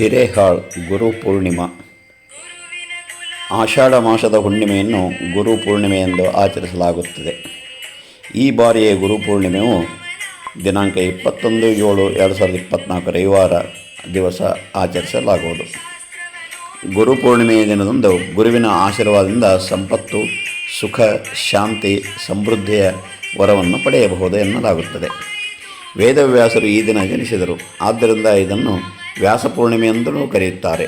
ಹಿರೇಹಾಳ್ ಗುರು ಪೂರ್ಣಿಮಾ. ಆಷಾಢ ಮಾಸದ ಹುಣ್ಣಿಮೆಯನ್ನು ಗುರು ಪೂರ್ಣಿಮೆ ಎಂದು ಆಚರಿಸಲಾಗುತ್ತದೆ. ಈ ಬಾರಿಯ ಗುರು ಪೂರ್ಣಿಮೆಯು ದಿನಾಂಕ 21/7/2024 ರವಿವಾರ ದಿವಸ ಆಚರಿಸಲಾಗುವುದು. ಗುರು ಪೂರ್ಣಿಮೆಯ ದಿನದಂದು ಗುರುವಿನ ಆಶೀರ್ವಾದದಿಂದ ಸಂಪತ್ತು, ಸುಖ, ಶಾಂತಿ, ಸಮೃದ್ಧಿಯ ವರವನ್ನು ಪಡೆಯಬಹುದು ಎನ್ನಲಾಗುತ್ತದೆ. ವೇದವ್ಯಾಸರು ಈ ದಿನ ಜನಿಸಿದರು. ಆದ್ದರಿಂದ ಇದನ್ನು ವ್ಯಾಸ ಪೂರ್ಣಿಮೆ ಎಂದೂ ಕರೆಯುತ್ತಾರೆ.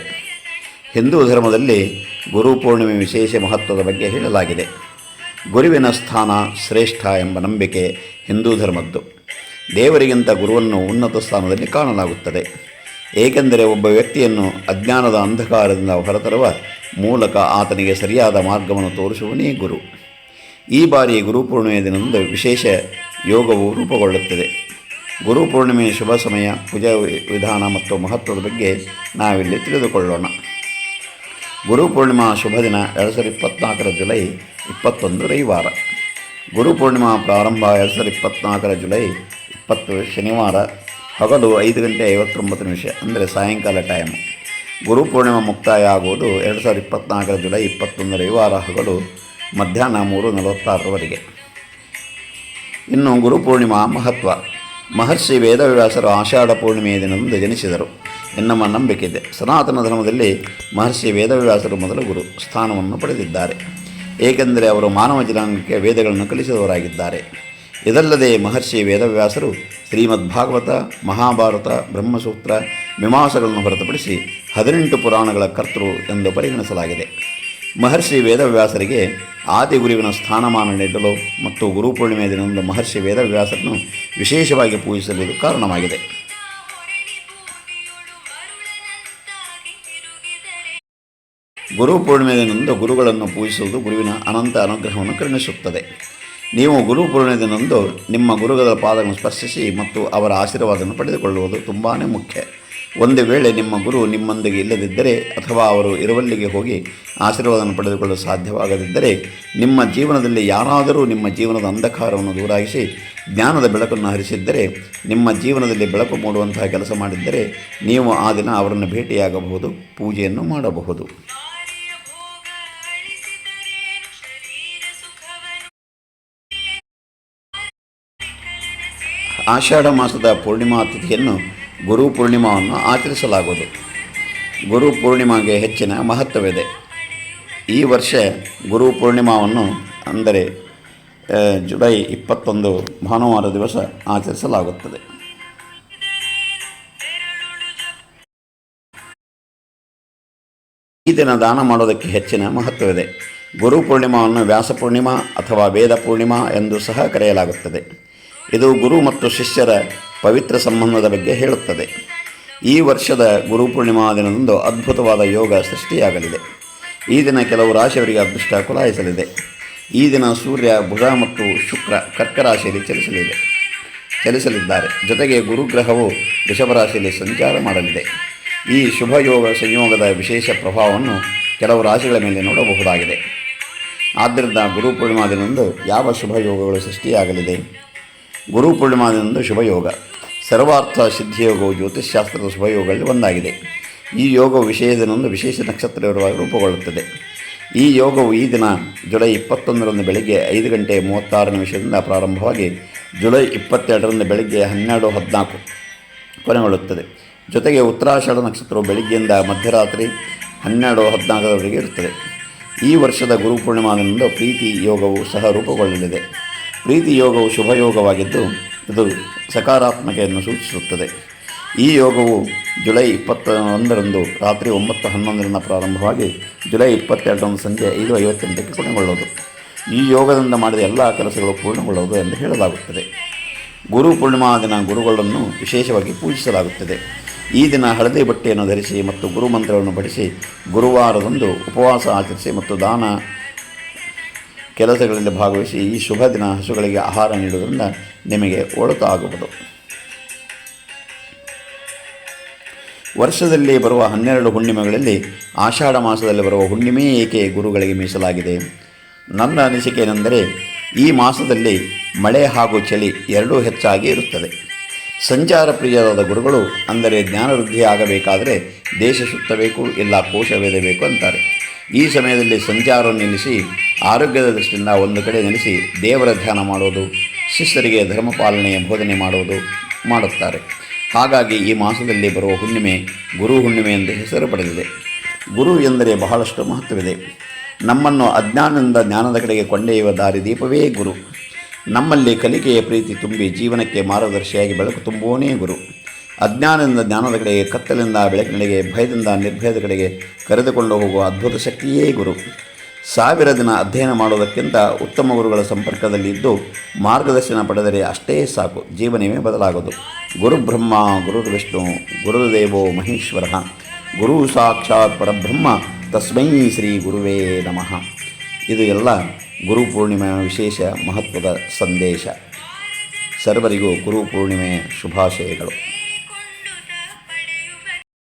ಹಿಂದೂ ಧರ್ಮದಲ್ಲಿ ಗುರು ಪೂರ್ಣಿಮೆ ವಿಶೇಷ ಮಹತ್ವದ ಬಗ್ಗೆ ಹೇಳಲಾಗಿದೆ. ಗುರುವಿನ ಸ್ಥಾನ ಶ್ರೇಷ್ಠ ಎಂಬ ನಂಬಿಕೆ ಹಿಂದೂ ಧರ್ಮದ್ದು. ದೇವರಿಗಿಂತ ಗುರುವನ್ನು ಉನ್ನತ ಸ್ಥಾನದಲ್ಲಿ ಕಾಣಲಾಗುತ್ತದೆ. ಏಕೆಂದರೆ ಒಬ್ಬ ವ್ಯಕ್ತಿಯನ್ನು ಅಜ್ಞಾನದ ಅಂಧಕಾರದಿಂದ ಹೊರತರುವ ಮೂಲಕ ಆತನಿಗೆ ಸರಿಯಾದ ಮಾರ್ಗವನ್ನು ತೋರಿಸುವನೇ ಗುರು. ಈ ಬಾರಿ ಗುರು ಪೂರ್ಣಿಮೆಯ ದಿನದಂದು ವಿಶೇಷ ಯೋಗವು ರೂಪುಗೊಳ್ಳುತ್ತದೆ. ಗುರು ಪೂರ್ಣಿಮೆಯ ಶುಭ ಸಮಯ, ಪೂಜಾ ವಿಧಾನ ಮತ್ತು ಮಹತ್ವದ ಬಗ್ಗೆ ನಾವಿಲ್ಲಿ ತಿಳಿದುಕೊಳ್ಳೋಣ. ಗುರು ಪೂರ್ಣಿಮಾ ಶುಭ ದಿನ 2024 ಜುಲೈ 21 ರವಿವಾರ. ಗುರು ಪೂರ್ಣಿಮಾ ಪ್ರಾರಂಭ 2024 ಜುಲೈ 20 ಶನಿವಾರ ಹಗಲು 5:59 ಅಂದರೆ ಸಾಯಂಕಾಲ ಟೈಮು. ಗುರು ಪೂರ್ಣಿಮಾ ಮುಕ್ತಾಯ ಆಗುವುದು 2024 ಜುಲೈ 21 ರವಿವಾರ ಹಗಲು ಮಧ್ಯಾಹ್ನ 3:46 ಇನ್ನು ಗುರು ಪೂರ್ಣಿಮಾ ಮಹತ್ವ. ಮಹರ್ಷಿ ವೇದವ್ಯಾಸರು ಆಷಾಢ ಪೂರ್ಣಿಮೆಯ ದಿನದಂದು ಜನಿಸಿದರು ಎನ್ನುವ ನಂಬಿಕೆ ಇದೆ. ಸನಾತನ ಧರ್ಮದಲ್ಲಿ ಮಹರ್ಷಿ ವೇದವ್ಯಾಸರು ಮೊದಲ ಗುರು ಸ್ಥಾನವನ್ನು ಪಡೆದಿದ್ದಾರೆ. ಏಕೆಂದರೆ ಅವರು ಮಾನವ ಜನಾಂಗಕ್ಕೆ ವೇದಗಳನ್ನು ಕಲಿಸಿದವರಾಗಿದ್ದಾರೆ. ಇದಲ್ಲದೆ ಮಹರ್ಷಿ ವೇದವ್ಯಾಸರು ಶ್ರೀಮದ್ ಭಾಗವತ, ಮಹಾಭಾರತ, ಬ್ರಹ್ಮಸೂತ್ರ, ಮೀಮಾಂಸೆಗಳನ್ನು ಹೊರತುಪಡಿಸಿ 18 ಪುರಾಣಗಳ ಕರ್ತೃ ಎಂದು ಪರಿಗಣಿಸಲಾಗಿದೆ. ಮಹರ್ಷಿ ವೇದವ್ಯಾಸರಿಗೆ ಆದಿಗುರುವಿನ ಸ್ಥಾನಮಾನ ನೀಡಲು ಮತ್ತು ಗುರು ಪೂರ್ಣಿಮೆಯ ದಿನದಂದು ಮಹರ್ಷಿ ವೇದವ್ಯಾಸರನ್ನು ವಿಶೇಷವಾಗಿ ಪೂಜಿಸಲು ಇದು ಕಾರಣವಾಗಿದೆ. ಗುರು ಪೂರ್ಣಿಮೆಯ ದಿನದಂದು ಗುರುಗಳನ್ನು ಪೂಜಿಸುವುದು ಗುರುವಿನ ಅನಂತ ಅನುಗ್ರಹವನ್ನು ಕರುಣಿಸುತ್ತದೆ. ನೀವು ಗುರು ಪೂರ್ಣಿಮೆಯ ದಿನದಂದು ನಿಮ್ಮ ಗುರುಗಳ ಪಾದಗಳನ್ನು ಸ್ಪರ್ಶಿಸಿ ಮತ್ತು ಅವರ ಆಶೀರ್ವಾದವನ್ನು ಪಡೆದುಕೊಳ್ಳುವುದು ತುಂಬಾ ಮುಖ್ಯ. ಒಂದು ವೇಳೆ ನಿಮ್ಮ ಗುರು ನಿಮ್ಮೊಂದಿಗೆ ಇಲ್ಲದಿದ್ದರೆ ಅಥವಾ ಅವರು ಇರುವಲ್ಲಿಗೆ ಹೋಗಿ ಆಶೀರ್ವಾದವನ್ನು ಪಡೆದುಕೊಳ್ಳಲು ಸಾಧ್ಯವಾಗದಿದ್ದರೆ, ನಿಮ್ಮ ಜೀವನದಲ್ಲಿ ಯಾರಾದರೂ ನಿಮ್ಮ ಜೀವನದ ಅಂಧಕಾರವನ್ನು ದೂರಾಗಿಸಿ ಜ್ಞಾನದ ಬೆಳಕನ್ನು ಹರಿಸಿದ್ದರೆ, ನಿಮ್ಮ ಜೀವನದಲ್ಲಿ ಬೆಳಕು ಮೂಡುವಂತಹ ಕೆಲಸ ಮಾಡಿದ್ದರೆ, ನೀವು ಆ ದಿನ ಅವರನ್ನು ಭೇಟಿಯಾಗಬಹುದು, ಪೂಜೆಯನ್ನು ಮಾಡಬಹುದು. ಆಷಾಢ ಮಾಸದ ಪೂರ್ಣಿಮಾ ತಿಥಿಯನ್ನು ಗುರು ಪೂರ್ಣಿಮಾವನ್ನು ಆಚರಿಸಲಾಗುವುದು. ಗುರು ಪೂರ್ಣಿಮಾಗೆ ಹೆಚ್ಚಿನ ಮಹತ್ವವಿದೆ. ಈ ವರ್ಷ ಗುರು ಪೂರ್ಣಿಮಾವನ್ನು ಅಂದರೆ ಜುಲೈ 21 ಭಾನುವಾರ ದಿವಸ ಆಚರಿಸಲಾಗುತ್ತದೆ. ಈ ದಿನ ದಾನ ಮಾಡೋದಕ್ಕೆ ಹೆಚ್ಚಿನ ಮಹತ್ವವಿದೆ. ಗುರು ಪೂರ್ಣಿಮಾವನ್ನು ವ್ಯಾಸ ಪೂರ್ಣಿಮಾ ಅಥವಾ ವೇದ ಪೂರ್ಣಿಮಾ ಎಂದು ಸಹ ಕರೆಯಲಾಗುತ್ತದೆ. ಇದು ಗುರು ಮತ್ತು ಶಿಷ್ಯರ ಪವಿತ್ರ ಸಂಬಂಧದ ಬಗ್ಗೆ ಹೇಳುತ್ತದೆ. ಈ ವರ್ಷದ ಗುರು ಪೂರ್ಣಿಮಾ ದಿನದಂದು ಅದ್ಭುತವಾದ ಯೋಗ ಸೃಷ್ಟಿಯಾಗಲಿದೆ. ಈ ದಿನ ಕೆಲವು ರಾಶಿಯವರಿಗೆ ಅದೃಷ್ಟ ಕುಲಾಯಿಸಲಿದೆ. ಈ ದಿನ ಸೂರ್ಯ, ಬುಧ ಮತ್ತು ಶುಕ್ರ ಕರ್ಕ ರಾಶಿಯಲ್ಲಿ ಚಲಿಸಲಿದ್ದಾರೆ. ಜೊತೆಗೆ ಗುರುಗ್ರಹವು ವೃಷಭ ರಾಶಿಯಲ್ಲಿ ಸಂಚಾರ ಮಾಡಲಿದೆ. ಈ ಶುಭ ಯೋಗ ಸಂಯೋಗದ ವಿಶೇಷ ಪ್ರಭಾವವನ್ನು ಕೆಲವು ರಾಶಿಗಳ ಮೇಲೆ ನೋಡಬಹುದಾಗಿದೆ. ಆದ್ದರಿಂದ ಗುರು ಪೂರ್ಣಿಮಾ ದಿನದಂದು ಯಾವ ಶುಭ ಯೋಗಗಳು ಸೃಷ್ಟಿಯಾಗಲಿದೆ? ಗುರು ಪೂರ್ಣಿಮಾ ದಿನದಂದು ಶುಭಯೋಗ ಸರ್ವಾರ್ಥ ಸಿದ್ಧಿಯೋಗವು ಜ್ಯೋತಿಷ್ಶಾಸ್ತ್ರದ ಶುಭಯೋಗಗಳಲ್ಲಿ ಒಂದಾಗಿದೆ. ಈ ಯೋಗವು ವಿಶೇಷ ದಿನದಂದು ವಿಶೇಷ ನಕ್ಷತ್ರವಿರುವಾಗ ರೂಪುಗೊಳ್ಳುತ್ತದೆ. ಈ ಯೋಗವು ಈ ದಿನ ಜುಲೈ 21 ಬೆಳಗ್ಗೆ 5:36 ಪ್ರಾರಂಭವಾಗಿ ಜುಲೈ 22 ಬೆಳಗ್ಗೆ 12:14 ಕೊನೆಗೊಳ್ಳುತ್ತದೆ. ಜೊತೆಗೆ ಉತ್ತರಾಷಾಢ ನಕ್ಷತ್ರವು ಬೆಳಗ್ಗೆಯಿಂದ ಮಧ್ಯರಾತ್ರಿ 12:14 ಇರುತ್ತದೆ. ಈ ವರ್ಷದ ಗುರು ಪೂರ್ಣಿಮಾ ದಿನದಂದು ಪ್ರೀತಿ ಯೋಗವು ಸಹ ರೂಪುಗೊಳ್ಳಲಿದೆ. ಪ್ರೀತಿ ಯೋಗವು ಶುಭಯೋಗವಾಗಿದ್ದು ಇದು ಸಕಾರಾತ್ಮಕೆಯನ್ನು ಸೂಚಿಸುತ್ತದೆ. ಈ ಯೋಗವು ಜುಲೈ 21 ರಾತ್ರಿ 9:11 ಪ್ರಾರಂಭವಾಗಿ ಜುಲೈ 22 ಸಂಜೆ 5:58 ಕೊನೆಗೊಳ್ಳುವುದು. ಈ ಯೋಗದಿಂದ ಮಾಡಿದ ಎಲ್ಲ ಕೆಲಸಗಳು ಪೂರ್ಣಗೊಳ್ಳುವುದು ಎಂದು ಹೇಳಲಾಗುತ್ತದೆ. ಗುರು ಪೂರ್ಣಿಮಾ ದಿನ ಗುರುಗಳನ್ನು ವಿಶೇಷವಾಗಿ ಪೂಜಿಸಲಾಗುತ್ತದೆ. ಈ ದಿನ ಹಳದಿ ಬಟ್ಟೆಯನ್ನು ಧರಿಸಿ ಮತ್ತು ಗುರು ಮಂತ್ರವನ್ನು ಪಠಿಸಿ ಗುರುವಾರದಂದು ಉಪವಾಸ ಆಚರಿಸಿ ಮತ್ತು ದಾನ ಕೆಲಸಗಳಲ್ಲಿ ಭಾಗವಹಿಸಿ ಈ ಶುಭ ದಿನ ಹಸುಗಳಿಗೆ ಆಹಾರ ನೀಡುವುದರಿಂದ ನಿಮಗೆ ಒಳಿತು ಆಗುವುದು. ವರ್ಷದಲ್ಲಿ ಬರುವ 12 ಹುಣ್ಣಿಮೆಗಳಲ್ಲಿ ಆಷಾಢ ಮಾಸದಲ್ಲಿ ಬರುವ ಹುಣ್ಣಿಮೆ ಏಕೆ ಗುರುಗಳಿಗೆ ಮೀಸಲಾಗಿದೆ? ನನ್ನ ಅನಿಸಿಕೆ ಏನೆಂದರೆ, ಈ ಮಾಸದಲ್ಲಿ ಮಳೆ ಹಾಗೂ ಚಳಿ ಎರಡೂ ಹೆಚ್ಚಾಗಿ ಇರುತ್ತದೆ. ಸಂಚಾರ ಪ್ರಿಯರಾದ ಗುರುಗಳು ಅಂದರೆ ಜ್ಞಾನವೃದ್ಧಿ ಆಗಬೇಕಾದರೆ ದೇಶ ಸುತ್ತಬೇಕು, ಇಲ್ಲ ಕೋಶವೇದಬೇಕು ಅಂತಾರೆ. ಈ ಸಮಯದಲ್ಲಿ ಸಂಚಾರ ನಿಲ್ಲಿಸಿ ಆರೋಗ್ಯದ ದೃಷ್ಟಿಯಿಂದ ಒಂದು ಕಡೆ ನೆಲೆಸಿ ದೇವರ ಧ್ಯಾನ ಮಾಡೋದು, ಶಿಷ್ಯರಿಗೆ ಧರ್ಮಪಾಲನೆಯ ಬೋಧನೆ ಮಾಡುತ್ತಾರೆ. ಹಾಗಾಗಿ ಈ ಮಾಸದಲ್ಲಿ ಬರುವ ಹುಣ್ಣಿಮೆ ಗುರು ಹುಣ್ಣಿಮೆ ಎಂದು ಹೆಸರು ಪಡೆದಿದೆ. ಗುರು ಎಂದರೆ ಬಹಳಷ್ಟು ಮಹತ್ವವಿದೆ. ನಮ್ಮನ್ನು ಅಜ್ಞಾನದಿಂದ ಜ್ಞಾನದ ಕಡೆಗೆ ಕೊಂಡೊಯ್ಯುವ ದಾರಿದೀಪವೇ ಗುರು. ನಮ್ಮಲ್ಲಿ ಕಲಿಕೆಯ ಪ್ರೀತಿ ತುಂಬಿ ಜೀವನಕ್ಕೆ ಮಾರ್ಗದರ್ಶಿಯಾಗಿ ಬೆಳಕು ತುಂಬುವವನೇ ಗುರು. ಅಜ್ಞಾನದಿಂದ ಜ್ಞಾನದ ಕಡೆಗೆ, ಕತ್ತಲಿಂದ ಬೆಳಕಿನೆಡೆಗೆ, ಭಯದಿಂದ ನಿರ್ಭಯದ ಕಡೆಗೆ ಕರೆದುಕೊಂಡು ಹೋಗುವ ಅದ್ಭುತ ಶಕ್ತಿಯೇ ಗುರು. 1000 ದಿನ ಅಧ್ಯಯನ ಮಾಡುವುದಕ್ಕಿಂತ ಉತ್ತಮ ಗುರುಗಳ ಸಂಪರ್ಕದಲ್ಲಿ ಇದ್ದು ಮಾರ್ಗದರ್ಶನ ಪಡೆದರೆ ಅಷ್ಟೇ ಸಾಕು, ಜೀವನವೇ ಬದಲಾಗೋದು. ಗುರು ಬ್ರಹ್ಮ ಗುರುರ್ ವಿಷ್ಣು ಗುರುದೇವೋ ಮಹೇಶ್ವರ, ಗುರು ಸಾಕ್ಷಾತ್ ಪರಬ್ರಹ್ಮ ತಸ್ಮೈ ಶ್ರೀ ಗುರುವೇ ನಮಃ. ಇದು ಎಲ್ಲ ಗುರು ಪೂರ್ಣಿಮೆಯ ವಿಶೇಷ ಮಹತ್ವದ ಸಂದೇಶ. ಸರ್ವರಿಗೂ ಗುರು ಪೂರ್ಣಿಮೆಯ ಶುಭಾಶಯಗಳು.